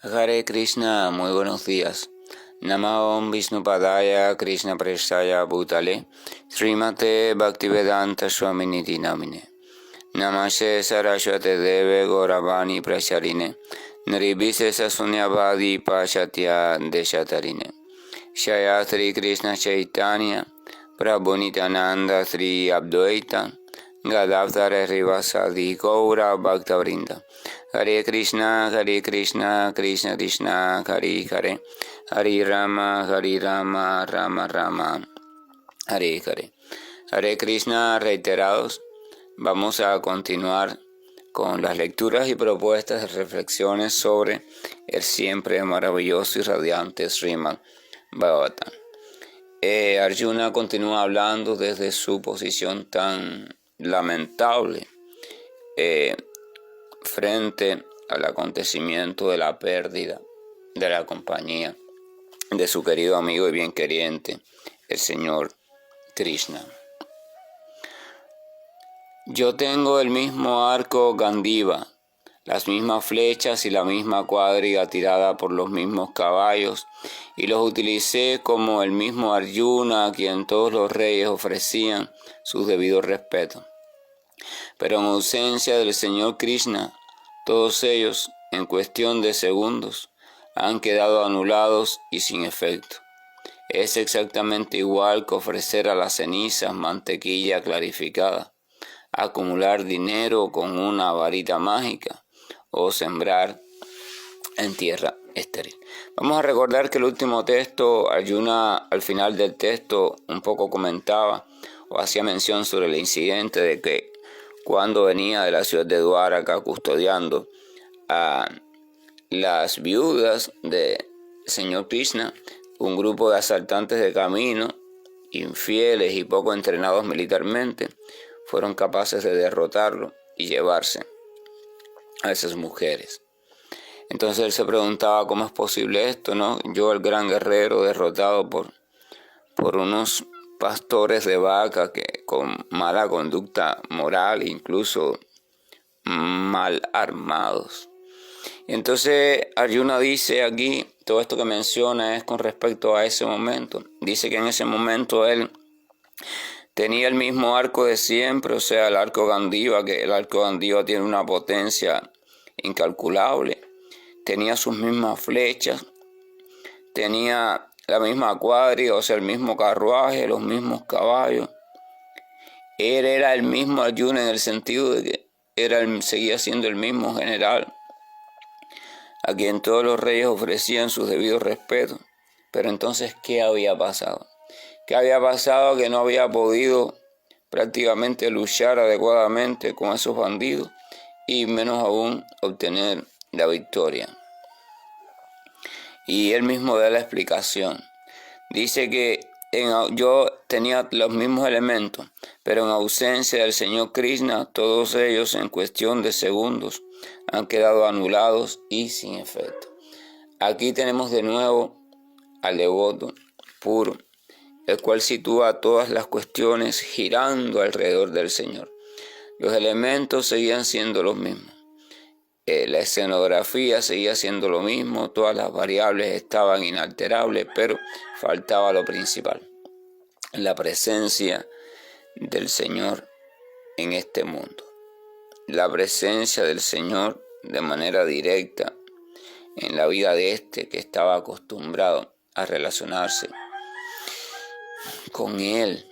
Hare Krishna, muy buenos días. Namo Vishnupadaya Krishna Prestaya Bhutale Srimate Bhaktivedanta Swaminiti Namine Namaste Saraswate Deve Gauravani Pracharine Nirvise Sasunyavadi Pashatya Deshatarine Shaya Sri Krishna Chaitanya Prabhu Nityananda Sri Abdvaita Gadavdara Rivasadi Gaura Bhaktavrinda Hare Krishna, Krishna Krishna, Hare Hare, Hare Rama, Rama Rama, Hare Hare. Hare Krishna reiterados. Vamos a continuar con las lecturas y propuestas de reflexiones sobre el siempre maravilloso y radiante Srimad Bhagavatam. Arjuna continúa hablando desde su posición tan lamentable frente al acontecimiento de la pérdida de la compañía de su querido amigo y bien queriente, el Señor Krishna. Yo tengo el mismo arco Gandiva, las mismas flechas y la misma cuadriga tirada por los mismos caballos, y los utilicé como el mismo Arjuna a quien todos los reyes ofrecían sus debidos respetos. Pero en ausencia del Señor Krishna, todos ellos, en cuestión de segundos, han quedado anulados y sin efecto. Es exactamente igual que ofrecer a las cenizas mantequilla clarificada, acumular dinero con una varita mágica o sembrar en tierra estéril. Vamos a recordar que el último texto, Arjuna al final del texto un poco comentaba o hacía mención sobre el incidente de que cuando venía de la ciudad de Dwaraka custodiando a las viudas del Señor Krishna, un grupo de asaltantes de camino, infieles y poco entrenados militarmente, fueron capaces de derrotarlo y llevarse a esas mujeres. Entonces él se preguntaba cómo es posible esto, ¿no? Yo, el gran guerrero, derrotado por unos pastores de vaca que con mala conducta moral, incluso mal armados. Entonces Arjuna dice aquí, todo esto que menciona es con respecto a ese momento. Dice que en ese momento él tenía el mismo arco de siempre, o sea, el arco Gandiva, que el arco Gandiva tiene una potencia incalculable. Tenía sus mismas flechas, tenía la misma cuadriga, o sea, el mismo carruaje, los mismos caballos. Él era el mismo Arjuna en el sentido de que seguía siendo el mismo general, a quien todos los reyes ofrecían sus debidos respetos. Pero entonces, ¿qué había pasado? ¿Qué había pasado? Que no había podido prácticamente luchar adecuadamente con esos bandidos y menos aún obtener la victoria. Y él mismo da la explicación. Dice que yo tenía los mismos elementos, pero en ausencia del Señor Krishna, todos ellos en cuestión de segundos han quedado anulados y sin efecto. Aquí tenemos de nuevo al devoto puro, el cual sitúa todas las cuestiones girando alrededor del Señor. Los elementos seguían siendo los mismos. La escenografía seguía siendo lo mismo, todas las variables estaban inalterables, pero faltaba lo principal, la presencia del Señor en este mundo. La presencia del Señor de manera directa en la vida de este que estaba acostumbrado a relacionarse con Él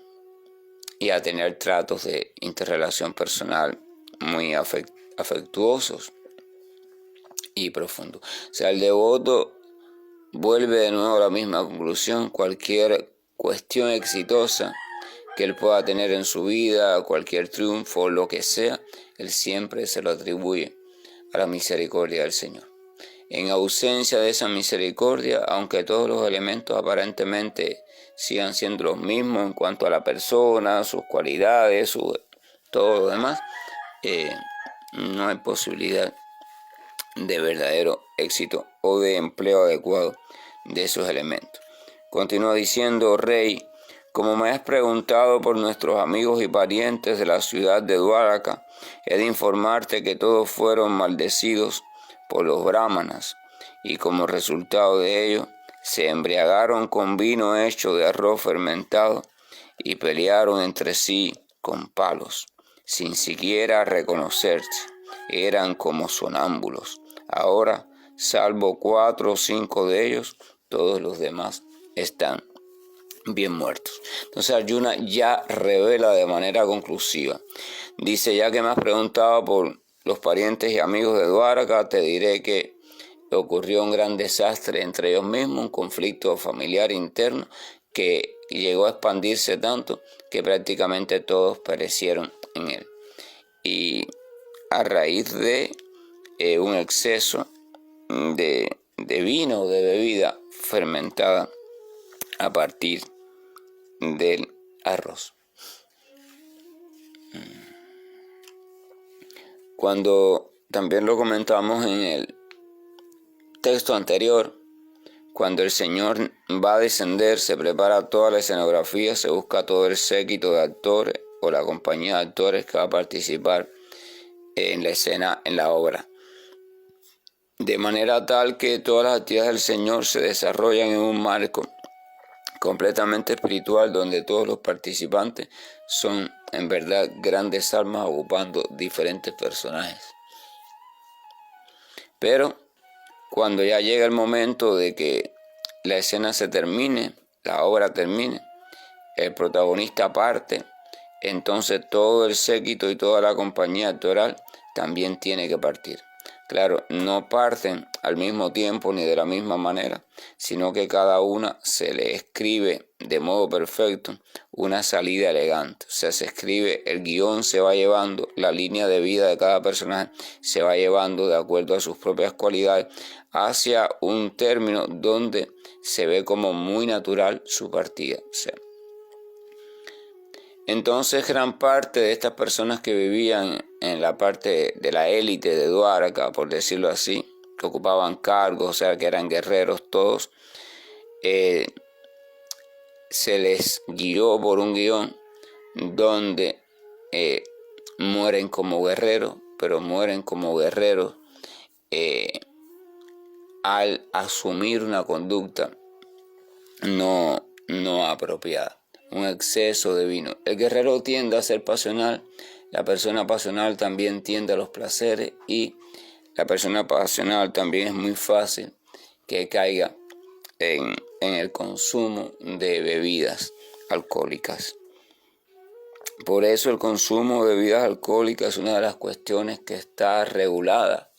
y a tener tratos de interrelación personal muy afectuosos y profundo. O sea, el devoto vuelve de nuevo a la misma conclusión. Cualquier cuestión exitosa que él pueda tener en su vida, cualquier triunfo, lo que sea, él siempre se lo atribuye a la misericordia del Señor. En ausencia de esa misericordia, aunque todos los elementos aparentemente sigan siendo los mismos en cuanto a la persona, sus cualidades, todo lo demás, no hay posibilidad de verdadero éxito o de empleo adecuado de esos elementos. Continúa diciendo: Rey, como me has preguntado por nuestros amigos y parientes de la ciudad de Dwaraka, he de informarte que todos fueron maldecidos por los brahmanas. y como resultado de ello, se embriagaron con vino hecho de arroz fermentado y pelearon entre sí con palos, sin siquiera reconocerse. Eran como sonámbulos. Ahora, salvo 4 o 5 de ellos, todos los demás están bien muertos. Entonces Arjuna ya revela de manera conclusiva. Dice, ya que me has preguntado por los parientes y amigos de Dwaraka, te diré que ocurrió un gran desastre entre ellos mismos, un conflicto familiar interno que llegó a expandirse tanto que prácticamente todos perecieron en él. Y a raíz de un exceso de vino, de bebida fermentada a partir del arroz. Cuando también lo comentamos en el texto anterior, cuando el Señor va a descender, se prepara toda la escenografía, se busca todo el séquito de actores o la compañía de actores que va a participar en la escena, en la obra. De manera tal que todas las actividades del Señor se desarrollan en un marco completamente espiritual donde todos los participantes son en verdad grandes almas ocupando diferentes personajes. Pero cuando ya llega el momento de que la escena se termine, la obra termine, el protagonista parte, entonces todo el séquito y toda la compañía actoral también tiene que partir. Claro, no parten al mismo tiempo ni de la misma manera, sino que cada una se le escribe de modo perfecto una salida elegante. O sea, se escribe, el guión se va llevando, la línea de vida de cada personaje se va llevando de acuerdo a sus propias cualidades hacia un término donde se ve como muy natural su partida. O sea, entonces gran parte de estas personas que vivían en la parte de la élite de Dwaraka, por decirlo así, que ocupaban cargos, o sea que eran guerreros todos, se les guió por un guión donde mueren como guerreros, pero mueren como guerreros al asumir una conducta no apropiada. Un exceso de vino. El guerrero tiende a ser pasional, la persona pasional también tiende a los placeres y la persona pasional también es muy fácil que caiga en el consumo de bebidas alcohólicas. Por eso el consumo de bebidas alcohólicas es una de las cuestiones que está regulada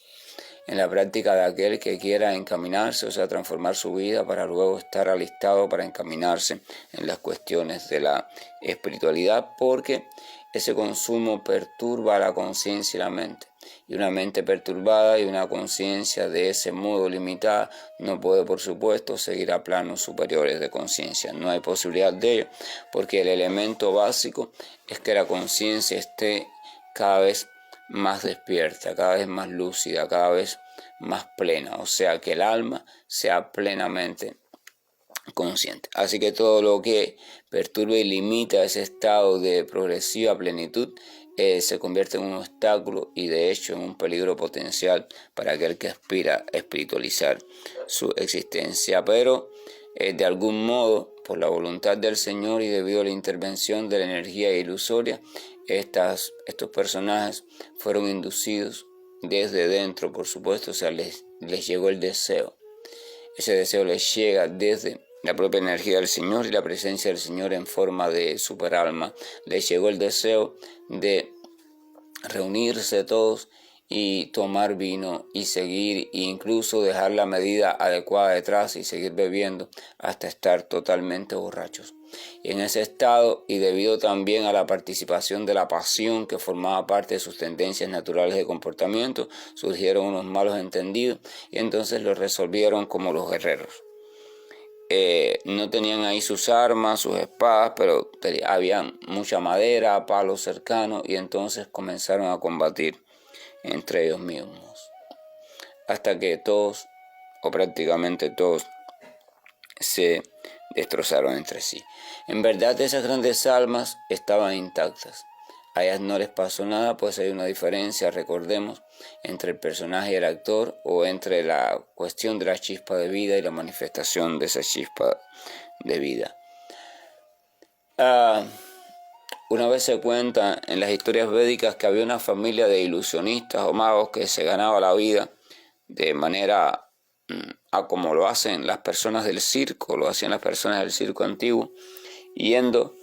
en la práctica de aquel que quiera encaminarse, o sea, transformar su vida para luego estar alistado para encaminarse en las cuestiones de la espiritualidad, porque ese consumo perturba la conciencia y la mente. Y una mente perturbada y una conciencia de ese modo limitada no puede, por supuesto, seguir a planos superiores de conciencia. No hay posibilidad de ello, porque el elemento básico es que la conciencia esté cada vez más despierta, cada vez más lúcida, cada vez más plena, o sea que el alma sea plenamente consciente. Así que todo lo que perturbe y limita ese estado de progresiva plenitud se convierte en un obstáculo y de hecho en un peligro potencial para aquel que aspira a espiritualizar su existencia. Pero de algún modo, por la voluntad del Señor y debido a la intervención de la energía ilusoria, estos personajes fueron inducidos desde dentro, por supuesto, o sea, les llegó el deseo. Ese deseo les llega desde la propia energía del Señor y la presencia del Señor en forma de superalma. Les llegó el deseo de reunirse todos y tomar vino y seguir e incluso dejar la medida adecuada detrás y seguir bebiendo hasta estar totalmente borrachos. Y en ese estado, y debido también a la participación de la pasión que formaba parte de sus tendencias naturales de comportamiento, surgieron unos malos entendidos y entonces los resolvieron como los guerreros. No tenían ahí sus armas, sus espadas, pero había mucha madera, palos cercanos y entonces comenzaron a combatir entre ellos mismos, hasta que todos, o prácticamente todos, se destrozaron entre sí. En verdad esas grandes almas estaban intactas. A ellas no les pasó nada, pues hay una diferencia, recordemos, entre el personaje y el actor, o entre la cuestión de la chispa de vida y la manifestación de esa chispa de vida. Una vez se cuenta en las historias védicas que había una familia de ilusionistas o magos que se ganaba la vida de manera a como lo hacen las personas del circo, lo hacían las personas del circo antiguo, yendo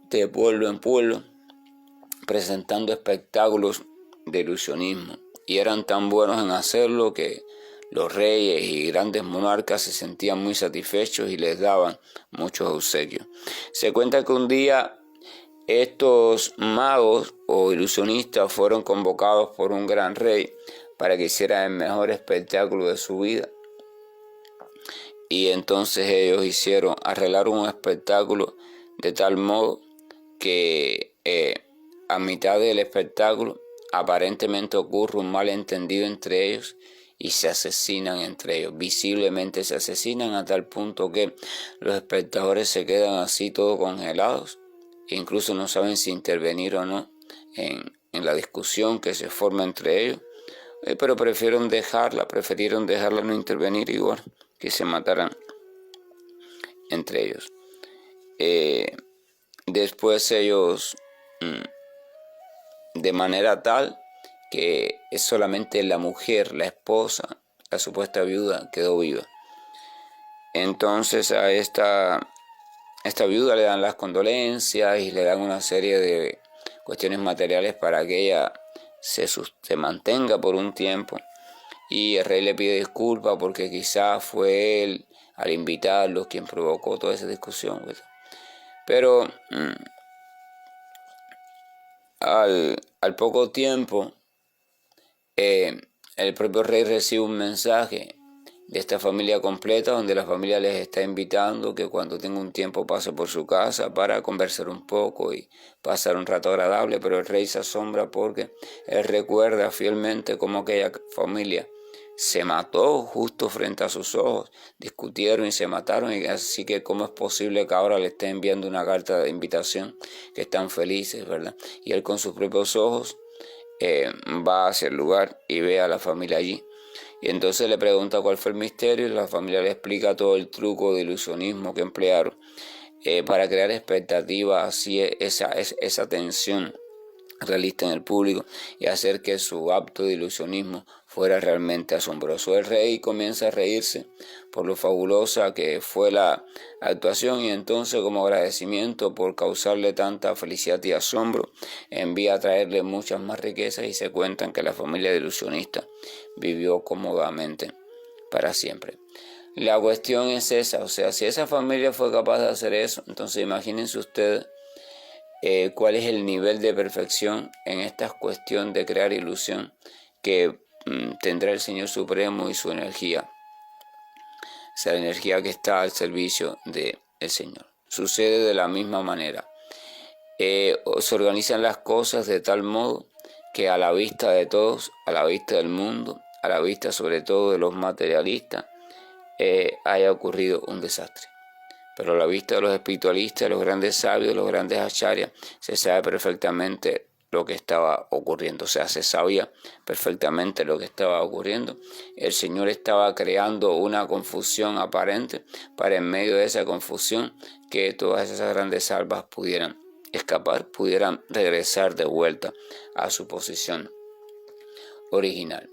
de pueblo en pueblo, presentando espectáculos de ilusionismo. Y eran tan buenos en hacerlo que los reyes y grandes monarcas se sentían muy satisfechos y les daban muchos obsequios. Se cuenta que un día estos magos o ilusionistas fueron convocados por un gran rey para que hiciera el mejor espectáculo de su vida. Y entonces ellos arreglaron un espectáculo de tal modo que a mitad del espectáculo aparentemente ocurre un malentendido entre ellos y se asesinan entre ellos. Visiblemente se asesinan a tal punto que los espectadores se quedan así todos congelados. Incluso no saben si intervenir o no en la discusión que se forma entre ellos. Pero prefirieron dejarla no intervenir igual que se mataran entre ellos. Después ellos, de manera tal que es solamente la mujer, la esposa, la supuesta viuda, quedó viva. Entonces a esta viuda le dan las condolencias y le dan una serie de cuestiones materiales para que ella se mantenga por un tiempo. Y el rey le pide disculpas porque quizás fue él, al invitarlos, quien provocó toda esa discusión, ¿verdad? Pero al poco tiempo, el propio rey recibe un mensaje de esta familia completa, donde la familia les está invitando que cuando tenga un tiempo pase por su casa para conversar un poco y pasar un rato agradable. Pero el rey se asombra porque él recuerda fielmente cómo aquella familia se mató justo frente a sus ojos, discutieron y se mataron, y así que cómo es posible que ahora le esté enviando una carta de invitación, que están felices, ¿verdad? Y él con sus propios ojos va hacia el lugar y ve a la familia allí. Y entonces le pregunta cuál fue el misterio y la familia le explica todo el truco de ilusionismo que emplearon para crear expectativas, así esa tensión realista en el público y hacer que su acto de ilusionismo fuera realmente asombroso. El rey comienza a reírse por lo fabulosa que fue la actuación y entonces, como agradecimiento por causarle tanta felicidad y asombro, envía a traerle muchas más riquezas y se cuentan que la familia de ilusionistas vivió cómodamente para siempre. La cuestión es esa, o sea, si esa familia fue capaz de hacer eso, entonces imagínense ustedes cuál es el nivel de perfección en esta cuestión de crear ilusión que tendrá el Señor Supremo y su energía, o sea, la energía que está al servicio del Señor. Sucede de la misma manera. Se organizan las cosas de tal modo que a la vista de todos, a la vista del mundo, a la vista sobre todo de los materialistas, haya ocurrido un desastre. Pero a la vista de los espiritualistas, los grandes sabios, los grandes acharyas, se sabe perfectamente lo que estaba ocurriendo. O sea, se sabía perfectamente lo que estaba ocurriendo. El Señor estaba creando una confusión aparente para en medio de esa confusión que todas esas grandes almas pudieran escapar, pudieran regresar de vuelta a su posición original.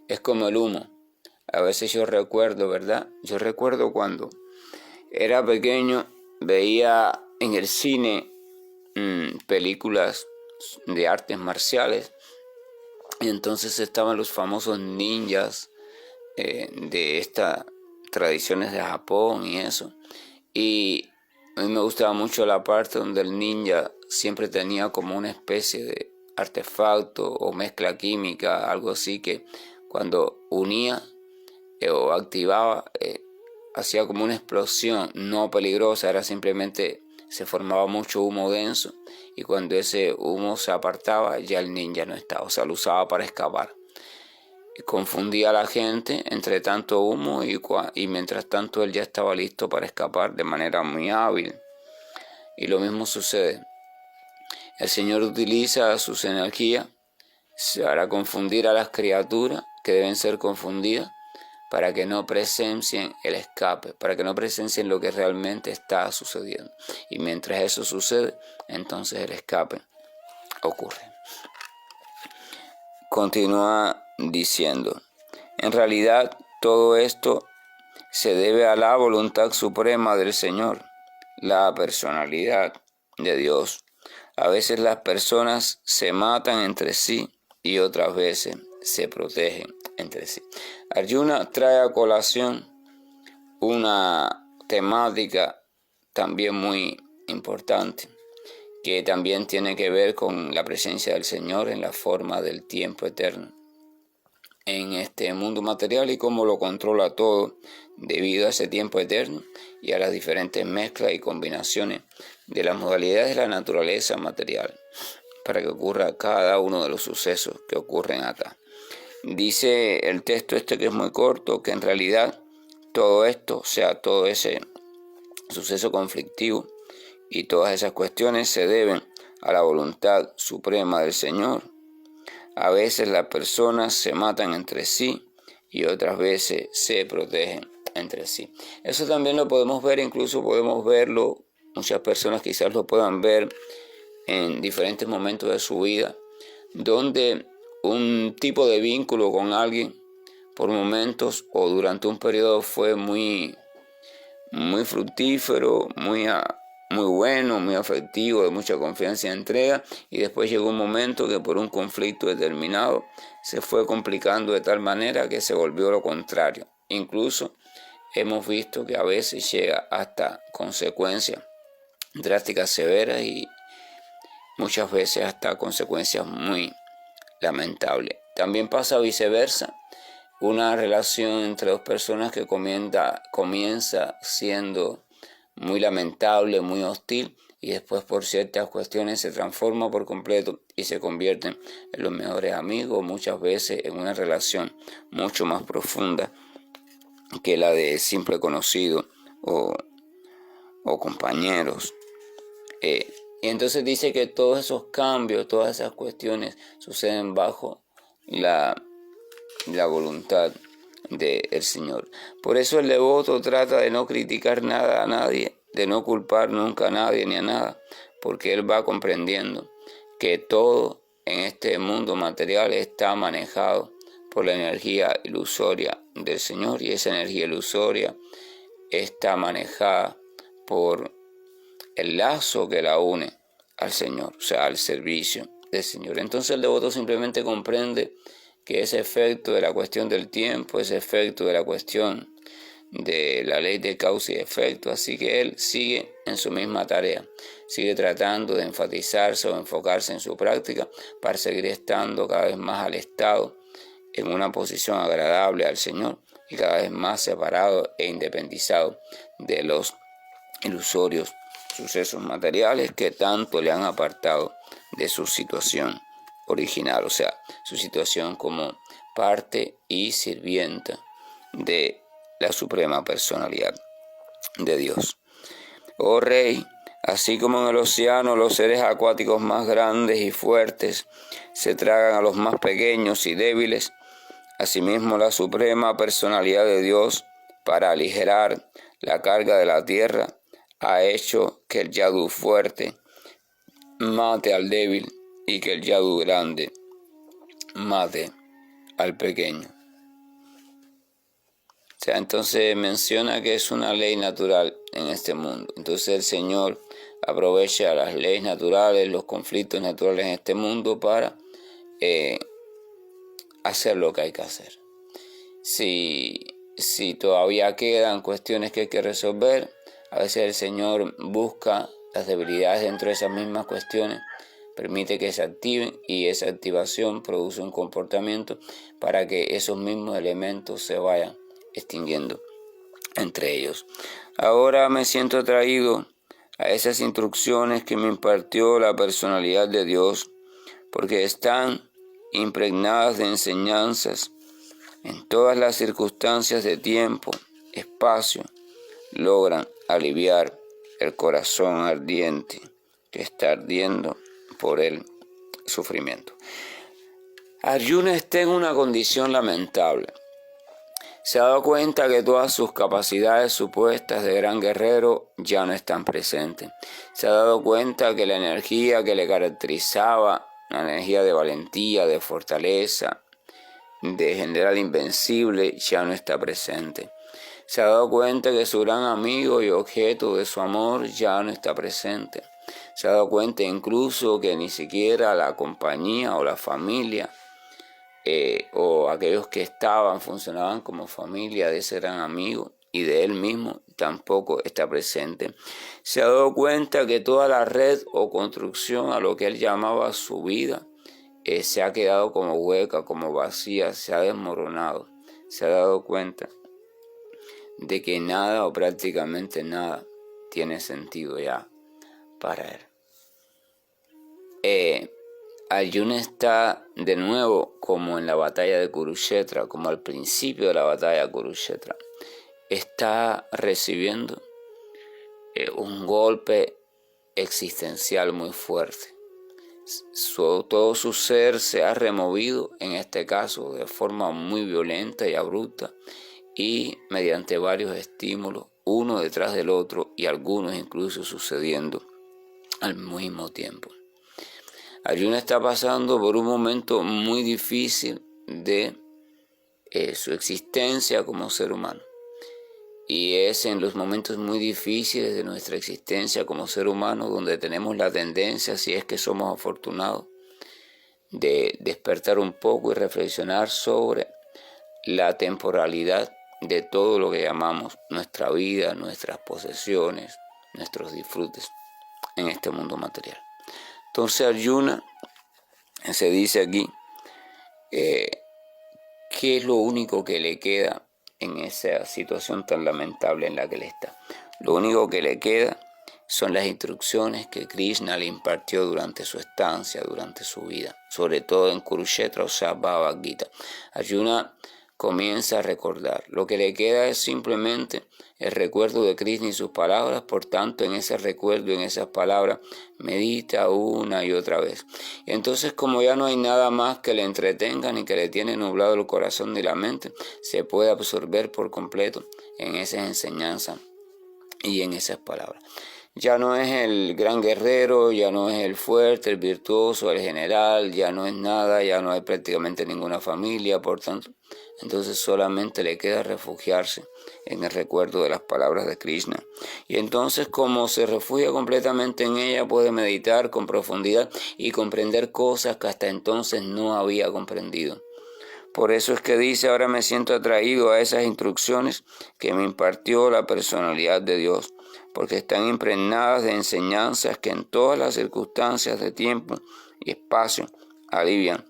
Es como el humo. A veces yo recuerdo, ¿verdad? Yo recuerdo cuando era pequeño, veía en el cine películas de artes marciales y entonces estaban los famosos ninjas de estas tradiciones de Japón y eso. Y a mí me gustaba mucho la parte donde el ninja siempre tenía como una especie de artefacto o mezcla química, algo así que cuando unía o activaba hacía como una explosión no peligrosa, era simplemente se formaba mucho humo denso y cuando ese humo se apartaba ya el ninja no estaba, o sea, lo usaba para escapar. Confundía a la gente entre tanto humo y mientras tanto él ya estaba listo para escapar de manera muy hábil. Y lo mismo sucede El Señor utiliza sus energías para confundir a las criaturas que deben ser confundidas, para que no presencien el escape, para que no presencien lo que realmente está sucediendo. Y mientras eso sucede, entonces el escape ocurre. Continúa diciendo, en realidad todo esto se debe a la voluntad suprema del Señor, la personalidad de Dios. A veces las personas se matan entre sí y otras veces se protegen entre sí. Arjuna trae a colación una temática también muy importante, que también tiene que ver con la presencia del Señor en la forma del tiempo eterno en este mundo material y cómo lo controla todo debido a ese tiempo eterno y a las diferentes mezclas y combinaciones de las modalidades de la naturaleza material para que ocurra cada uno de los sucesos que ocurren acá. Dice el texto que es muy corto, que en realidad todo esto, o sea, todo ese suceso conflictivo y todas esas cuestiones se deben a la voluntad suprema del Señor. A veces las personas se matan entre sí y otras veces se protegen entre sí. Eso también lo podemos ver, incluso podemos verlo, muchas personas quizás lo puedan ver en diferentes momentos de su vida, donde un tipo de vínculo con alguien por momentos o durante un periodo fue muy fructífero, muy bueno, muy afectivo, de mucha confianza y entrega, y después llegó un momento que por un conflicto determinado se fue complicando de tal manera que se volvió lo contrario. Incluso hemos visto que a veces llega hasta consecuencias drásticas severas y muchas veces hasta consecuencias muy lamentables. También pasa viceversa, una relación entre dos personas que comienza siendo muy lamentable, muy hostil, y después por ciertas cuestiones se transforma por completo y se convierten en los mejores amigos, muchas veces en una relación mucho más profunda que la de simple conocido o compañeros. Y entonces dice que todos esos cambios, todas esas cuestiones suceden bajo la voluntad del Señor. Por eso el devoto trata de no criticar nada a nadie, de no culpar nunca a nadie ni a nada, porque él va comprendiendo que todo en este mundo material está manejado por la energía ilusoria del Señor, y esa energía ilusoria está manejada por el lazo que la une al Señor, o sea, al servicio del Señor. Entonces el devoto simplemente comprende que ese efecto de la cuestión del tiempo, ese efecto de la cuestión de la ley de causa y efecto, así que él sigue en su misma tarea, sigue tratando de enfatizarse o enfocarse en su práctica para seguir estando cada vez más alestado en una posición agradable al Señor y cada vez más separado e independizado de los ilusorios sucesos materiales que tanto le han apartado de su situación original, o sea, su situación como parte y sirvienta de la suprema personalidad de Dios. Oh Rey, así como en el océano los seres acuáticos más grandes y fuertes se tragan a los más pequeños y débiles, asimismo la suprema personalidad de Dios, para aligerar la carga de la tierra, ha hecho que el yadu fuerte mate al débil y que el yadu grande mate al pequeño. O sea, entonces menciona que es una ley natural en este mundo. Entonces el Señor aprovecha las leyes naturales, los conflictos naturales en este mundo para hacer lo que hay que hacer. Si todavía quedan cuestiones que hay que resolver, a veces el Señor busca las debilidades dentro de esas mismas cuestiones, permite que se activen y esa activación produce un comportamiento para que esos mismos elementos se vayan extinguiendo entre ellos. Ahora me siento atraído a esas instrucciones que me impartió la personalidad de Dios, porque están impregnadas de enseñanzas. En todas las circunstancias de tiempo, espacio, logran aliviar el corazón ardiente que está ardiendo por el sufrimiento. Arjuna está en una condición lamentable. Se ha dado cuenta que todas sus capacidades supuestas de gran guerrero ya no están presentes. Se ha dado cuenta que la energía que le caracterizaba, la energía de valentía, de fortaleza, de general invencible, ya no está presente. Se ha dado cuenta que su gran amigo y objeto de su amor ya no está presente. Se ha dado cuenta incluso que ni siquiera la compañía o la familia o aquellos que funcionaban como familia de ese gran amigo y de él mismo, tampoco está presente. Se ha dado cuenta que toda la red o construcción a lo que él llamaba su vida se ha quedado como hueca, como vacía, se ha desmoronado. Se ha dado cuenta de que nada o prácticamente nada tiene sentido ya para él. Arjuna está de nuevo como en la batalla de Kurukshetra, como al principio de la batalla de Kurukshetra. Está recibiendo un golpe existencial muy fuerte. Todo su ser se ha removido, en este caso de forma muy violenta y abrupta, y mediante varios estímulos, uno detrás del otro y algunos incluso sucediendo al mismo tiempo. Arjuna está pasando por un momento muy difícil de su existencia como ser humano. Y es en los momentos muy difíciles de nuestra existencia como ser humano donde tenemos la tendencia, si es que somos afortunados, de despertar un poco y reflexionar sobre la temporalidad de todo lo que llamamos nuestra vida, nuestras posesiones, nuestros disfrutes en este mundo material. Entonces Arjuna se dice aquí qué es lo único que le queda en esa situación tan lamentable en la que él está. Lo único que le queda son las instrucciones que Krishna le impartió durante su estancia, durante su vida, sobre todo en Kurukshetra, o sea, Bhagavad Gita. Arjuna comienza a recordar. Lo que le queda es simplemente el recuerdo de Krishna y sus palabras. Por tanto, en ese recuerdo y en esas palabras, medita una y otra vez. Y entonces, como ya no hay nada más que le entretenga ni que le tiene nublado el corazón ni la mente, se puede absorber por completo en esas enseñanzas y en esas palabras. Ya no es el gran guerrero, ya no es el fuerte, el virtuoso, el general, ya no es nada, ya no hay prácticamente ninguna familia, por tanto, entonces solamente le queda refugiarse en el recuerdo de las palabras de Krishna. Y entonces, como se refugia completamente en ella, puede meditar con profundidad y comprender cosas que hasta entonces no había comprendido. Por eso es que dice, ahora me siento atraído a esas instrucciones que me impartió la personalidad de Dios, porque están impregnadas de enseñanzas que en todas las circunstancias de tiempo y espacio alivian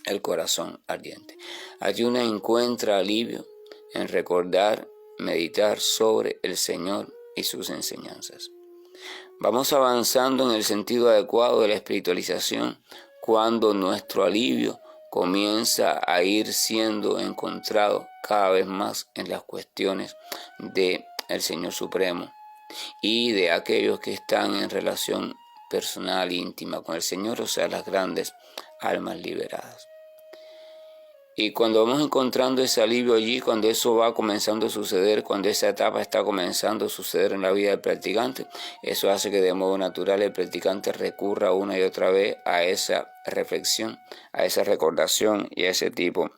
el corazón ardiente. Arjuna encuentra alivio en recordar, meditar sobre el Señor y sus enseñanzas. Vamos avanzando en el sentido adecuado de la espiritualización cuando nuestro alivio comienza a ir siendo encontrado cada vez más en las cuestiones del Señor Supremo y de aquellos que están en relación personal e íntima con el Señor, o sea, las grandes almas liberadas. Y cuando vamos encontrando ese alivio allí, cuando eso va comenzando a suceder, cuando esa etapa está comenzando a suceder en la vida del practicante, eso hace que de modo natural el practicante recurra una y otra vez a esa reflexión, a esa recordación y a ese tipo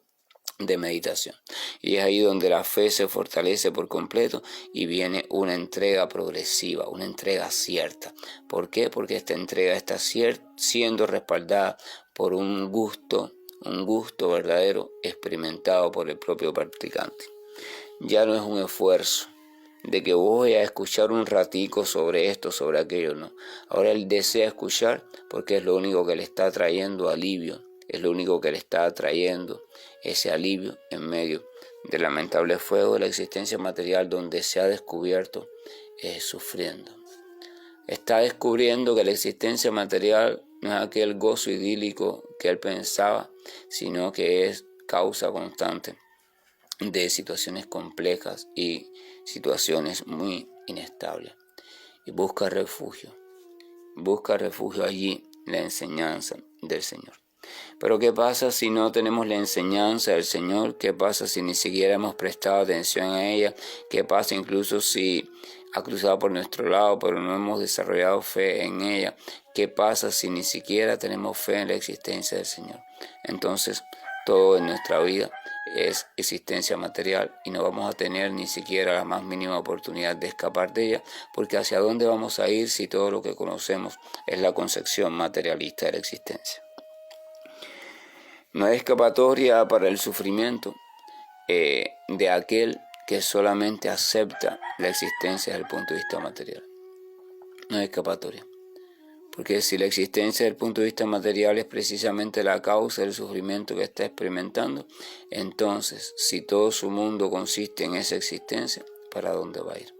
de meditación. Y es ahí donde la fe se fortalece por completo y viene una entrega progresiva, una entrega cierta. ¿Por qué? Porque esta entrega está siendo respaldada por un gusto verdadero experimentado por el propio practicante. Ya no es un esfuerzo de que voy a escuchar un ratico sobre esto, sobre aquello, no. Ahora él desea escuchar porque es lo único que le está trayendo alivio, es lo único que le está trayendo ese alivio en medio del lamentable fuego de la existencia material donde se ha descubierto sufriendo. Está descubriendo que la existencia material no es aquel gozo idílico que él pensaba, sino que es causa constante de situaciones complejas y situaciones muy inestables. Y busca refugio allí la enseñanza del Señor. Pero ¿qué pasa si no tenemos la enseñanza del Señor? ¿Qué pasa si ni siquiera hemos prestado atención a ella? ¿Qué pasa incluso si ha cruzado por nuestro lado, pero no hemos desarrollado fe en ella? ¿Qué pasa si ni siquiera tenemos fe en la existencia del Señor? Entonces, todo en nuestra vida es existencia material y no vamos a tener ni siquiera la más mínima oportunidad de escapar de ella, porque ¿hacia dónde vamos a ir si todo lo que conocemos es la concepción materialista de la existencia? No hay escapatoria para el sufrimiento de aquel que solamente acepta la existencia desde el punto de vista material. No hay escapatoria. Porque si la existencia desde el punto de vista material es precisamente la causa del sufrimiento que está experimentando, entonces, si todo su mundo consiste en esa existencia, ¿para dónde va a ir?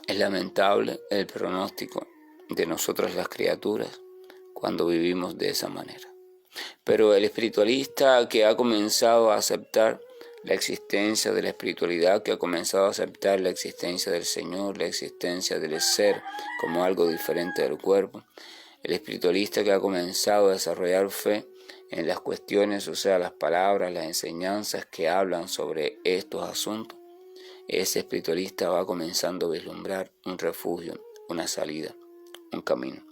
Es lamentable el pronóstico de nosotras las criaturas cuando vivimos de esa manera. Pero el espiritualista que ha comenzado a aceptar la existencia de la espiritualidad, que ha comenzado a aceptar la existencia del Señor, la existencia del ser como algo diferente del cuerpo, el espiritualista que ha comenzado a desarrollar fe en las cuestiones, o sea, las palabras, las enseñanzas que hablan sobre estos asuntos, ese espiritualista va comenzando a vislumbrar un refugio, una salida, un camino,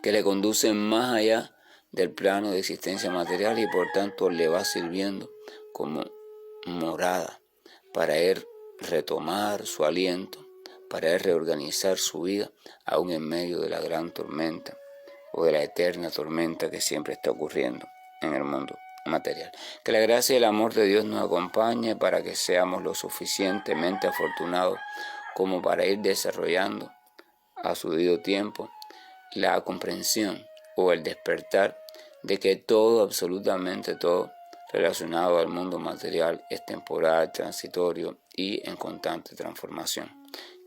que le conduce más allá del plano de existencia material y por tanto le va sirviendo como morada para él retomar su aliento, para él reorganizar su vida, aún en medio de la gran tormenta o de la eterna tormenta que siempre está ocurriendo en el mundo material. Que la gracia y el amor de Dios nos acompañe para que seamos lo suficientemente afortunados como para ir desarrollando a su debido tiempo la comprensión o el despertar de que todo, absolutamente todo, relacionado al mundo material es temporal, transitorio y en constante transformación,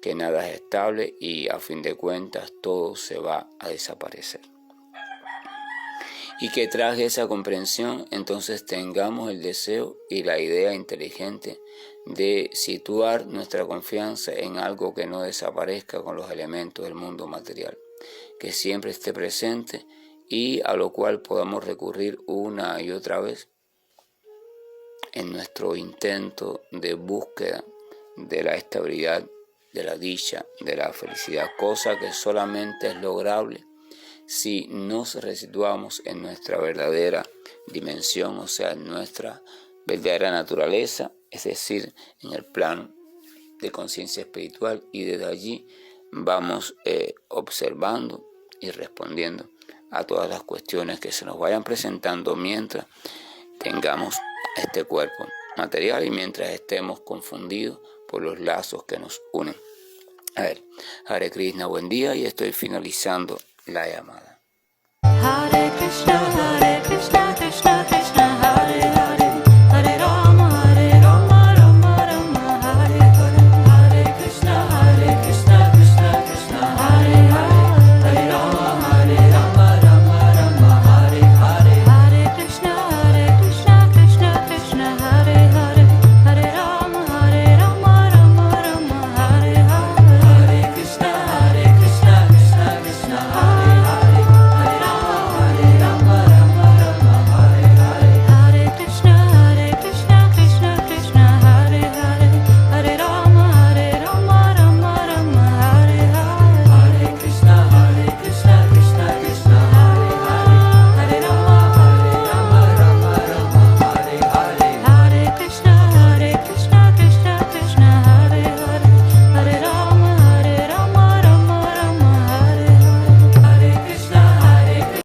que nada es estable y a fin de cuentas todo se va a desaparecer. Y que tras esa comprensión entonces tengamos el deseo y la idea inteligente de situar nuestra confianza en algo que no desaparezca con los elementos del mundo material, que siempre esté presente y a lo cual podamos recurrir una y otra vez en nuestro intento de búsqueda de la estabilidad, de la dicha, de la felicidad, cosa que solamente es lograble si nos resituamos en nuestra verdadera dimensión, o sea, en nuestra verdadera naturaleza, es decir, en el plano de conciencia espiritual, y desde allí vamos observando y respondiendo a todas las cuestiones que se nos vayan presentando mientras tengamos este cuerpo material y mientras estemos confundidos por los lazos que nos unen. A ver, Hare Krishna, buen día, y estoy finalizando la llamada. Hare Krishna, Hare Krishna.